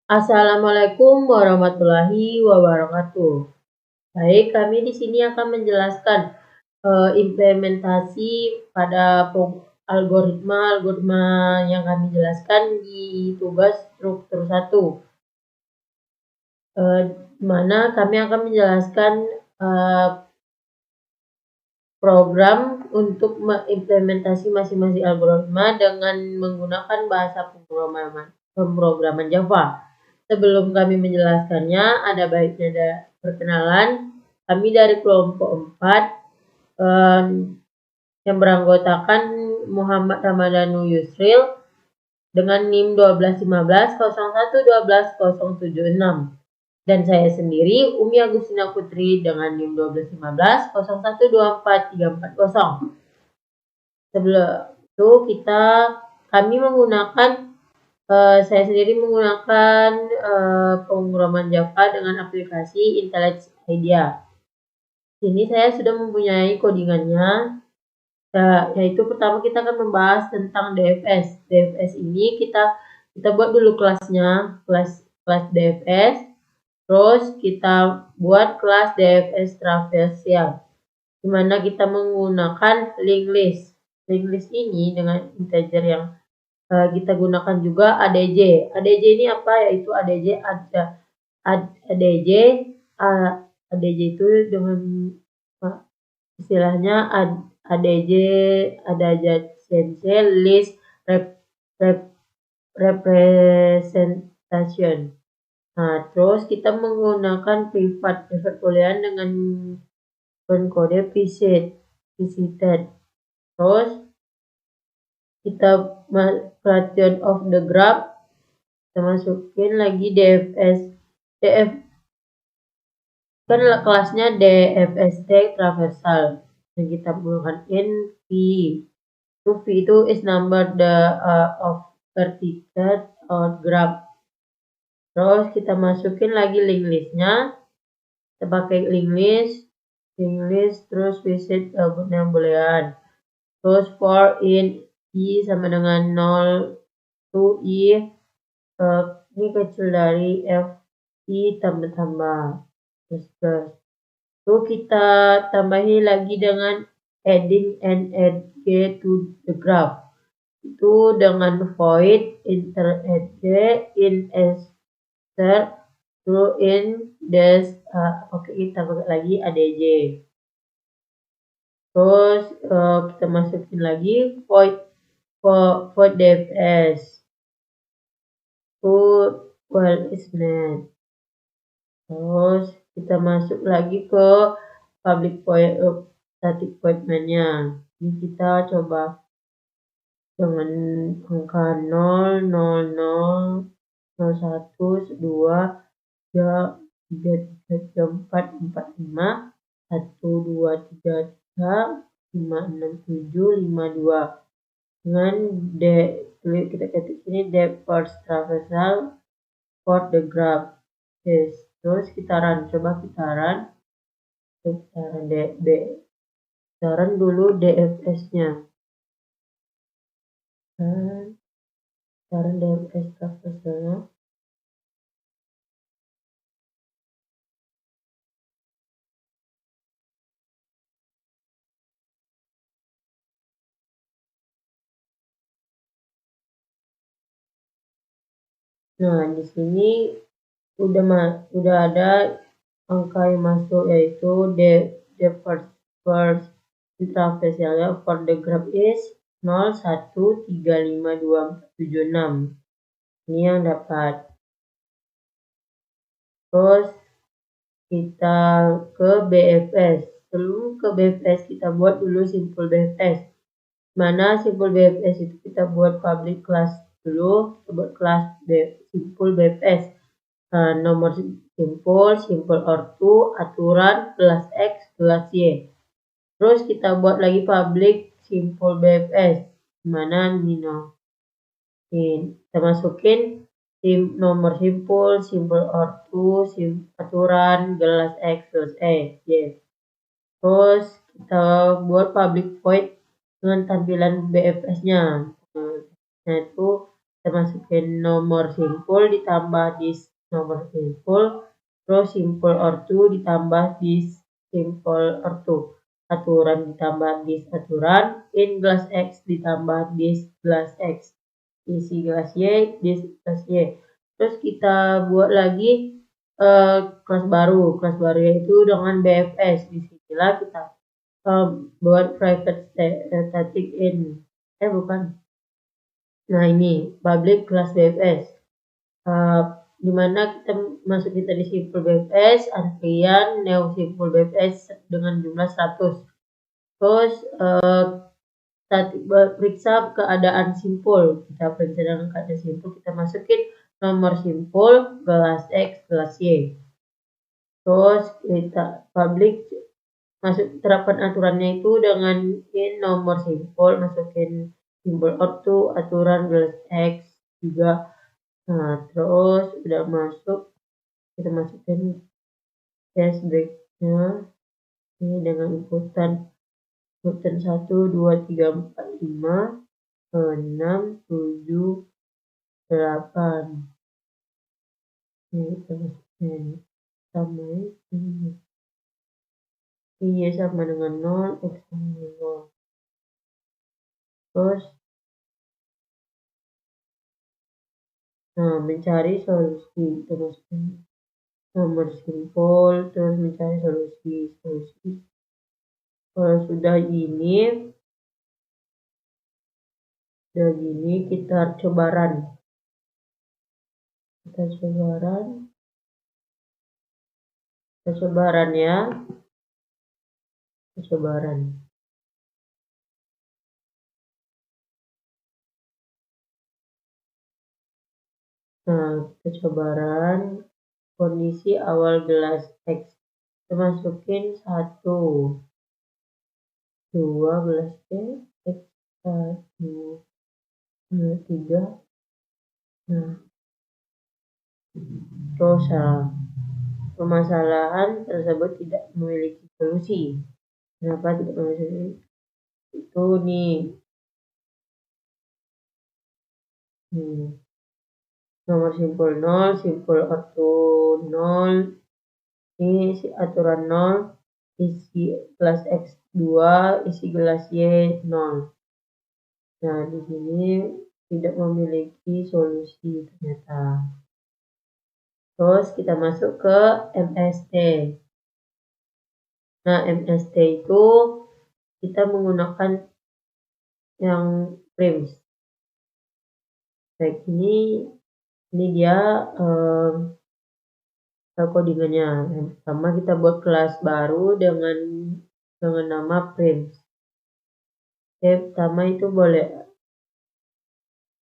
Assalamualaikum warahmatullahi wabarakatuh. Baik, kami di sini akan menjelaskan implementasi pada algoritma yang kami jelaskan di tugas struktur 1. Di mana kami akan menjelaskan program untuk mengimplementasi masing-masing algoritma dengan menggunakan bahasa pemrograman Java. Sebelum kami menjelaskannya, ada baiknya perkenalan. Kami dari kelompok 4 yang beranggotakan Muhammad Ramadhanu Yusril dengan NIM 1215 01 12 076. Dan saya sendiri, Umi Agustina Putri dengan NIM 1215 01 24 340. Sebelum itu kami menggunakan saya sendiri menggunakan pemrograman Java dengan aplikasi Intellect IDEA. Sini saya sudah mempunyai codingannya, yaitu pertama kita akan membahas tentang DFS. DFS ini kita buat dulu kelasnya, kelas DFS. Terus kita buat kelas DFS traversial, di mana kita menggunakan linked list. Linked list ini dengan integer yang kita gunakan juga ADJ. ADJ ini apa? Yaitu ADJ ADJ itu dengan istilahnya ADJ adjacency list representation. Nah, terus kita menggunakan private boolean dengan kode visited. Terus kita creation of the graph, kita masukin lagi DFS kan kelasnya DFST traversal, dan kita menggunakan in V. V itu is number of vertices or graph. Terus kita masukin lagi link listnya, kita pakai link list terus visit boolean. Terus for in i sama dengan 0 to i, ini kecil dari f, i tambah plus. Itu kita tambahi lagi dengan adding and add to the graph. Itu dengan void enter add in through in dash kita pakai lagi ADJ. Terus kita masukin lagi void DFS is net. Terus kita masuk lagi ke public static void main-nya. Ini kita coba dengan angka 0 0 0 01 2 3 3 4 4 5 1 2 3 3 5 6 7 5 2 dengan kita ketik sini depth first traversal for the graph. Yes. Terus kita coba kita run dulu DFS-nya. Kita run DFS traversalnya. Nah, di sini udah ada angka yang masuk, yaitu the first traversialnya for the graph is 0 1 3 5 2 4 7 6. Ini yang dapat. Terus kita ke BFS. Sebelum ke BFS kita buat dulu simple BFS. Mana simple BFS itu kita buat public class dulu. Kita buat kelas simple BFS. Nomor simple ortu, aturan, kelas X, kelas Y. Terus kita buat lagi public simple BFS. Mana Nino. Kita masukin nomor simple ortu, aturan, kelas X, kelas Y. Terus kita buat public void dengan tampilan BFS-nya. Nah, itu kita masukin nomor simpul ditambah this nomor simpul, terus simpul ortu ditambah this simpul ortu, aturan ditambah this aturan, in gelas X ditambah this gelas X, isi gelas Y, this gelas Y. Terus kita buat lagi kelas baru yaitu dengan BFS. Disinilah kita buat private static in nah ini public class BFS, dimana kita masukin tadi simpul BFS, antrian neo simpul BFS dengan jumlah 100. Terus periksa keadaan simpul, kita periksa dengan keadaan simpul, kita masukin nomor simpul, gelas X, gelas Y. Terus kita public masuk terapkan aturannya itu dengan in nomor simpul, masukin simbol ortu, aturan gelas X juga. Nah, terus udah masuk, kita masukin cashback-nya ini dengan inputan 1, 2, 3, 4, 5, 6, 7, 8. Ini kita masukin sama ini. Y sama dengan 0, X sama dengan 0. Terus mencari solusi, terus nomor simpul, terus mencari solusi. Kalau sudah gini kita cobaran ya. Cobaran. Nah, kita cobaran kondisi awal gelas X. Kita masukin 1, 2 gelas X, 1, 2, 3. Nah, terus permasalahan tersebut tidak memiliki solusi. Kenapa tidak memiliki? Itu nih. Nomor simpul 0, simpul ortu 0, ini isi aturan 0, isi gelas X 2, isi gelas Y 0. Nah, di sini tidak memiliki solusi ternyata. Terus kita masuk ke MST. Nah, MST itu kita menggunakan yang prims. Baik, ini dia codingannya. Yang pertama kita buat kelas baru dengan nama prims. Oke, pertama itu boleh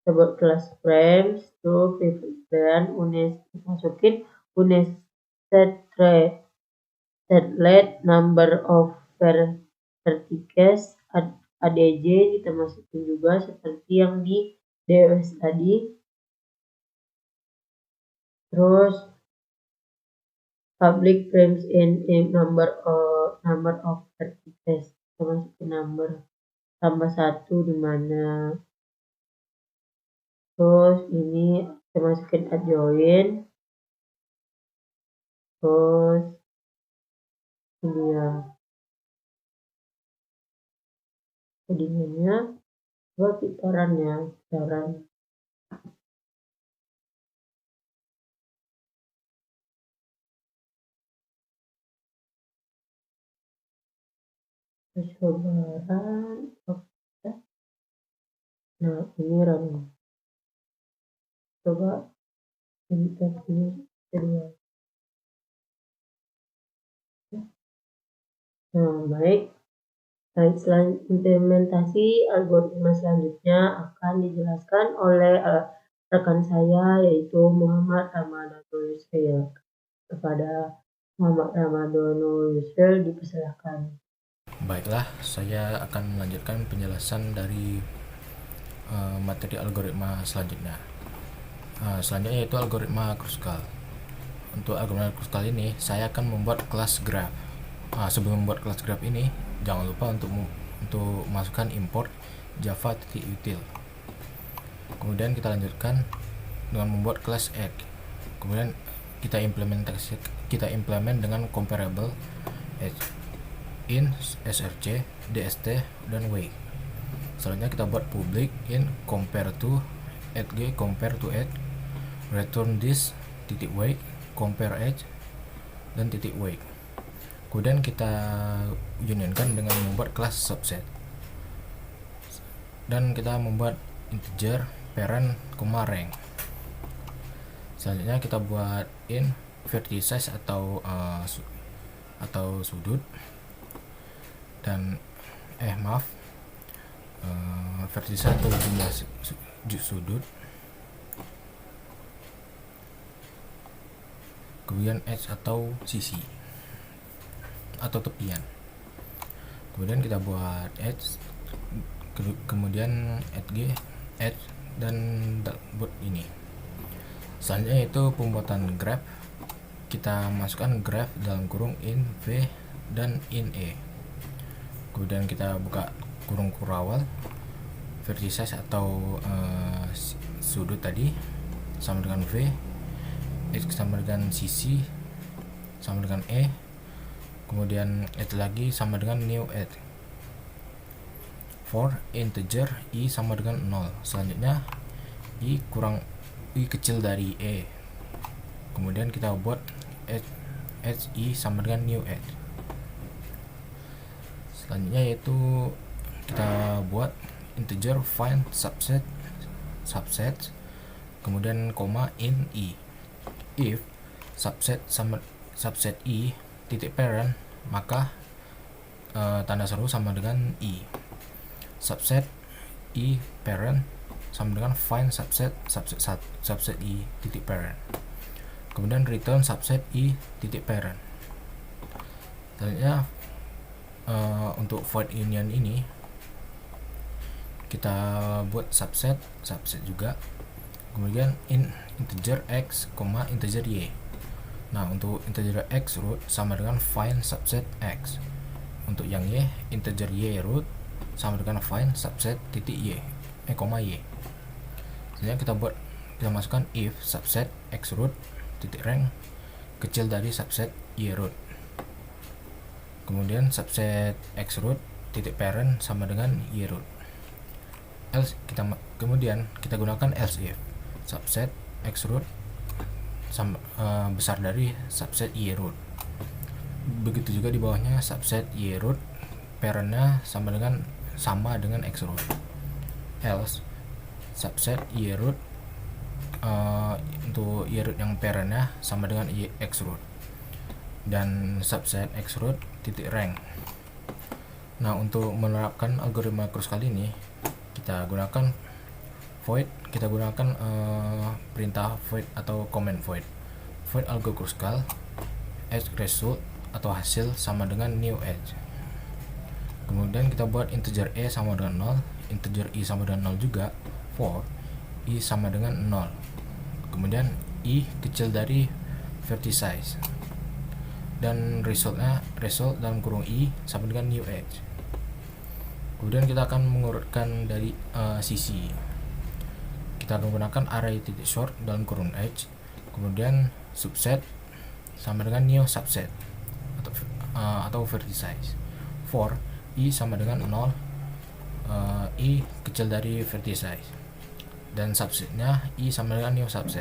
kita buat kelas prims, to dan masukin set number of vertices ADJ, kita masukin juga seperti yang di DFS tadi. Terus public frames in number of vertices, kita masukin number tambah 1 di mana. Terus ini kita masukin adjoin. Terus ini ya codingannya, buat kitaran. Percobaan. Oke. Nah, ini run. Coba kita pilih kedua. Nah, baik. Selanjutnya implementasi algoritma selanjutnya akan dijelaskan oleh rekan saya, yaitu Muhammad Ramadhanul Yusril. Kepada Muhammad Ramadhanul Yusril dipersilakan. Baiklah, saya akan melanjutkan penjelasan dari materi algoritma selanjutnya. Selanjutnya yaitu algoritma Kruskal. Untuk algoritma Kruskal ini, saya akan membuat kelas graph. Sebelum membuat kelas graph ini, jangan lupa untuk masukkan import java.util. Kemudian kita lanjutkan dengan membuat kelas add. Kemudian kita implement dengan comparable age, in, src, dst, dan wait. Selanjutnya kita buat public in compare to @g, compare to age, return this titik wait, compare age, dan titik wait. Kemudian kita unionkan dengan membuat kelas subset, dan kita membuat integer parent, rank. Selanjutnya kita buat in vertices atau sudut, dan vertices atau jumlah sudut. Kemudian edge atau sisi atau tepian. Kemudian kita buat edge, kemudian edge, dan buat ini. Selanjutnya itu pembuatan graph. Kita masukkan graph dalam kurung in v dan in e. Kemudian kita buka kurung kurawal, vertices atau sudut tadi sama dengan v, edge sama dengan sisi sama dengan e, kemudian edge lagi sama dengan new edge. For integer i sama dengan 0. Selanjutnya i kecil dari e. Kemudian kita buat edge i sama dengan new edge. Selanjutnya yaitu kita buat integer find subset, kemudian koma in i. If subset i titik parent, maka tanda seru sama dengan i. Subset i parent sama dengan find subset i titik parent. Kemudian return subset i titik parent. Selanjutnya untuk void union ini kita buat subset juga. Kemudian in integer x, integer y. Nah, untuk integer x root sama dengan find subset x. Untuk yang y, integer y root sama dengan find subset titik y, y. Selanjutnya kita masukkan if subset x root titik rank kecil dari subset y root. Kemudian subset x root titik parent sama dengan y root. Else kemudian kita gunakan else if subset x root besar dari subset y root. Begitu juga di bawahnya subset y root parentnya sama dengan x root. Else subset y root untuk y root yang parentnya sama dengan x root, dan subset x root titik rank. Nah, untuk menerapkan algoritma Kruskal ini kita gunakan void, perintah void atau comment void algo Kruskal edge result atau hasil sama dengan new edge. Kemudian kita buat integer e sama dengan 0, integer i sama dengan 0 juga, for i sama dengan 0. Kemudian i kecil dari vertices, dan result dalam kurung i sama dengan new edge. Kemudian kita akan mengurutkan dari sisi. Kita akan menggunakan array titik sort dalam kurung edge, kemudian subset sama dengan new subset atau vertices. For i sama dengan 0, i kecil dari vertices, dan subsetnya i sama dengan new subset.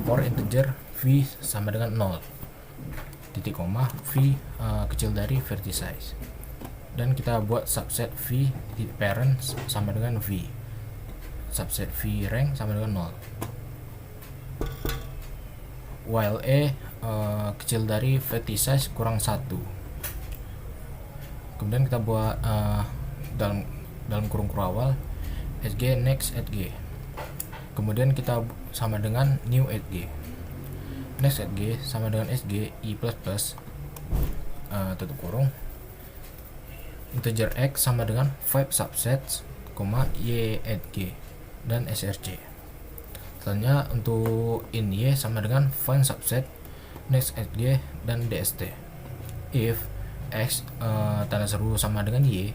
For integer v sama dengan 0, titik koma v kecil dari vertices, dan kita buat subset v titik parent sama dengan v, subset v rank sama dengan 0, while e kecil dari vertices kurang 1. Kemudian kita buat dalam kurung kurawal sg next sg, kemudian kita sama dengan new sg. Next sg sama dengan sg i plus tutup kurung integer x sama dengan 5 subsets, y sg dan src. Selanjutnya untuk in y sama dengan find subset next sg dan dst. If x tanda seru sama dengan y,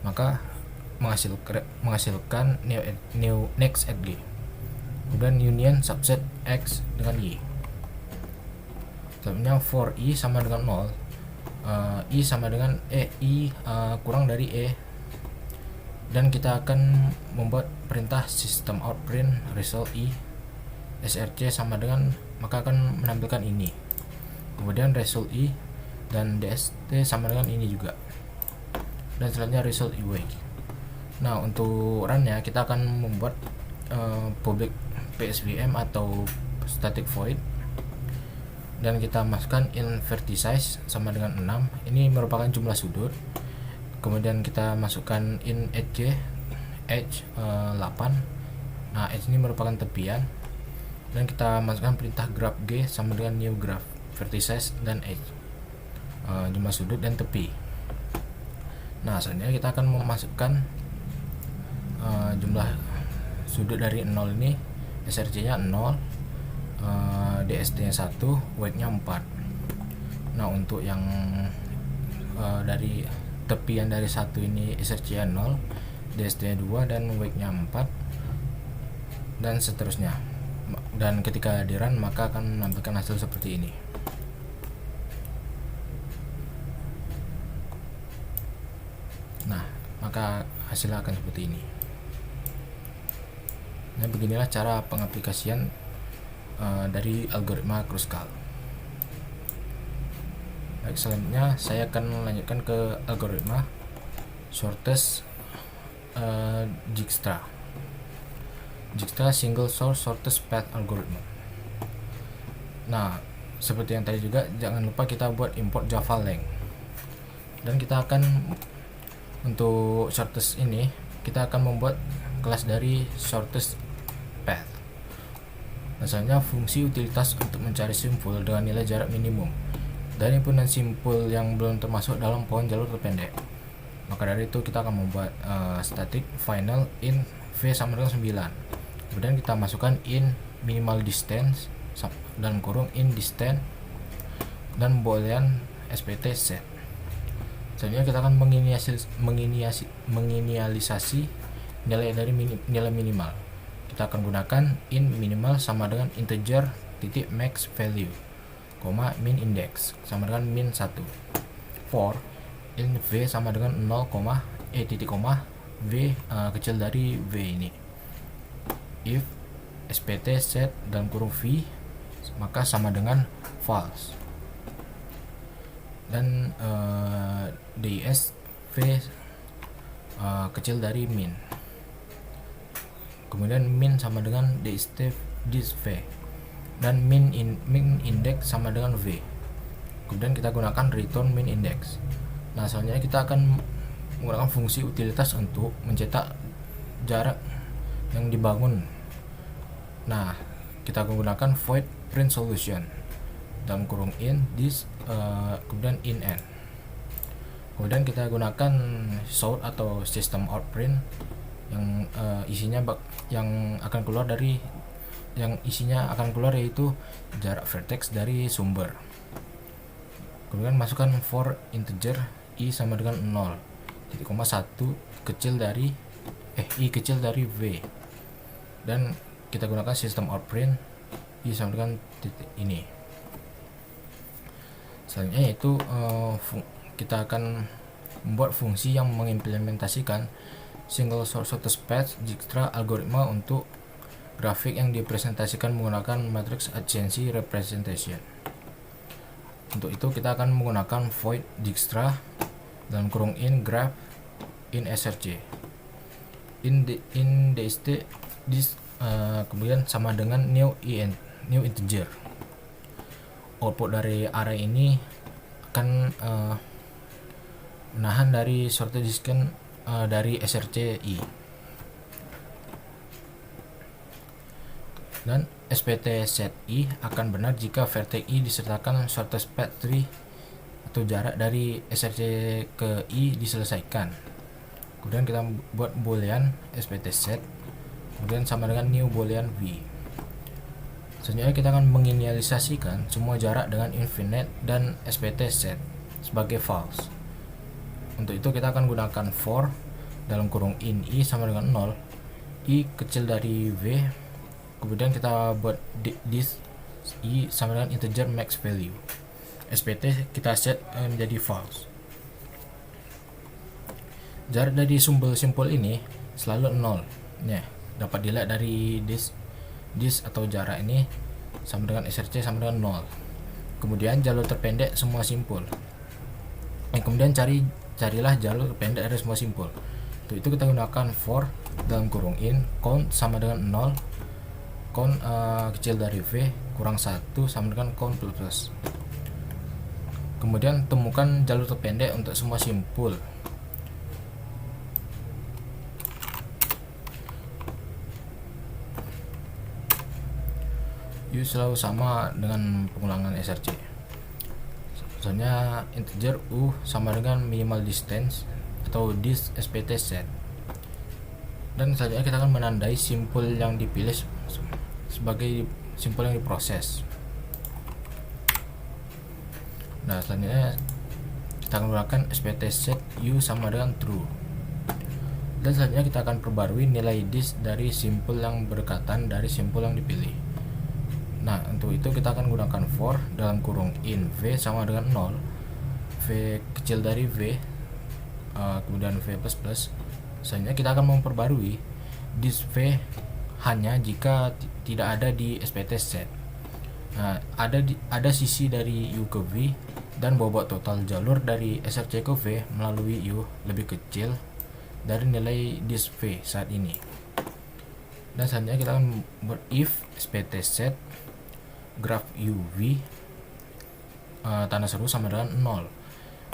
maka menghasilkan new next at G. Kemudian union subset X dengan Y. Selanjutnya for I sama dengan 0, I sama dengan I kurang dari E, dan kita akan membuat perintah system out print result I src sama dengan, maka akan menampilkan ini. Kemudian result I dan dst sama dengan ini juga, dan selanjutnya result iway. Nah, untuk runnya kita akan membuat public psvm atau static void, dan kita masukkan in vertices sama dengan 6, ini merupakan jumlah sudut. Kemudian kita masukkan in edge 8, nah edge ini merupakan tepian, dan kita masukkan perintah graph g sama dengan new graph vertices dan edge, jumlah sudut dan tepi. Nah, selanjutnya kita akan memasukkan jumlah sudut dari 0 ini, src nya 0, dst nya 1, weight nya 4. Nah, untuk yang dari tepian dari 1 ini src nya 0, dst nya 2, dan weight nya 4, dan seterusnya. Dan ketika di run maka akan menampilkan hasil seperti ini. Nah, maka hasilnya akan seperti ini. Nah, beginilah cara pengaplikasian dari algoritma Kruskal. Baik, selanjutnya saya akan melanjutkan ke algoritma shortest Dijkstra single source shortest path algorithm. Nah, seperti yang tadi juga, jangan lupa kita buat import java lang, dan kita akan untuk shortest ini kita akan membuat kelas dari shortest path. Misalnya fungsi utilitas untuk mencari simpul dengan nilai jarak minimum dari himpunan simpul yang belum termasuk dalam pohon jalur terpendek. Maka dari itu kita akan membuat static final in v sama dengan 9. Kemudian kita masukkan in minimal distance dan kurung in distance dan boolean spt set. Selanjutnya kita akan menginisialisasi nilai dari nilai minimal. Kita akan gunakan in minimal sama dengan integer titik max value, min index sama dengan min 1. For in v sama dengan 0, titik v kecil dari v ini. If spt set dan kurung v maka sama dengan false, dan dis v kecil dari min. Kemudian min sama dengan dist dis v, dan min index sama dengan v. Kemudian kita gunakan return min index. Nah, selanjutnya kita akan menggunakan fungsi utilitas untuk mencetak jarak yang dibangun. Nah, kita menggunakan void print solution dalam kurung in this, kemudian in n. Kemudian kita gunakan sort atau system out print yang isinya yang akan keluar yaitu jarak vertex dari sumber. Kemudian masukkan for integer i sama dengan 0, titik koma 1 kecil dari i kecil dari v, dan kita gunakan system out print i sama dengan titik ini. Selanjutnya yaitu kita akan membuat fungsi yang mengimplementasikan single source shortest path Dijkstra algoritma untuk grafik yang dipresentasikan menggunakan matrix adjacency representation. Untuk itu kita akan menggunakan void Dijkstra dalam kurung in graph in src in dst this, kemudian sama dengan new integer. Output dari array ini akan menahan dari sorted distance dari src i, dan spt set i akan benar jika vertex i disertakan shortest path tree atau jarak dari src ke i diselesaikan. Kemudian kita buat boolean spt set, kemudian sama dengan new boolean v. Selanjutnya kita akan menginisialisasikan semua jarak dengan infinite dan spt set sebagai false. Untuk itu kita akan gunakan for dalam kurung in i sama dengan 0, i kecil dari v, kemudian kita buat this i sama dengan integer max value, SPT kita set menjadi false. Jarak dari sumber simpul ini selalu 0 ya, dapat dilihat dari this atau jarak ini sama dengan SRC sama dengan 0. Kemudian jalur terpendek semua simpul, kemudian carilah jalur terpendek dari semua simpul. Untuk itu kita gunakan for dalam kurung in count sama dengan 0, count kecil dari v kurang 1 sama dengan count plus. Kemudian temukan jalur terpendek untuk semua simpul. U selalu sama dengan pengulangan SRC. Soalnya integer U sama dengan minimal distance atau this SPT set. Dan selanjutnya kita akan menandai simpul yang dipilih sebagai simpul yang diproses. Nah, selanjutnya kita akan menggunakan SPT set U sama dengan true. Dan selanjutnya kita akan perbarui nilai this dari simpul yang berdekatan dari simpul yang dipilih. Nah, untuk itu kita akan gunakan for dalam kurung in v sama dengan 0, v kecil dari v, kemudian v plus. Selanjutnya kita akan memperbarui this v hanya jika tidak ada di SPT set. Nah, ada sisi dari u ke v dan bobot total jalur dari SRC ke v melalui u lebih kecil dari nilai this v saat ini. Dan selanjutnya kita akan buat if SPT set graph uv tanda seru sama dengan 0,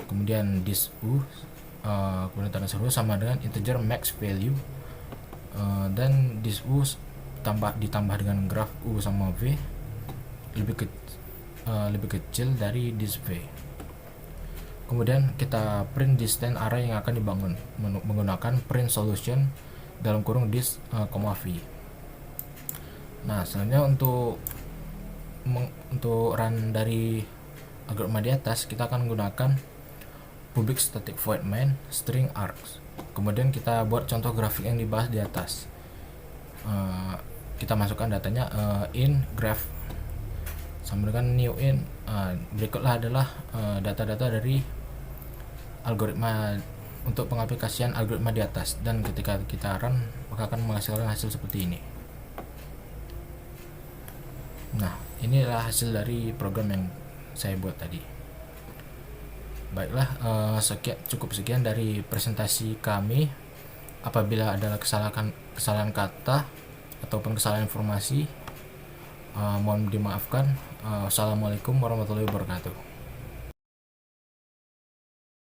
kemudian this u kemudian tanda seru sama dengan integer max value, dan this u ditambah dengan graph u sama v lebih kecil dari this v. Kemudian kita print distance array yang akan dibangun menggunakan print solution dalam kurung this, v. Nah, selanjutnya untuk run dari algoritma di atas kita akan menggunakan public static void main string args. Kemudian kita buat contoh grafik yang dibahas di atas. Kita masukkan datanya in graph sama dengan new in. Berikutlah adalah data-data dari algoritma untuk pengaplikasian algoritma di atas, dan ketika kita run maka akan menghasilkan hasil seperti ini. Nah, inilah hasil dari program yang saya buat tadi. Baiklah, cukup sekian dari presentasi kami. Apabila ada kesalahan kata ataupun kesalahan informasi, mohon dimaafkan. Wassalamualaikum warahmatullahi wabarakatuh.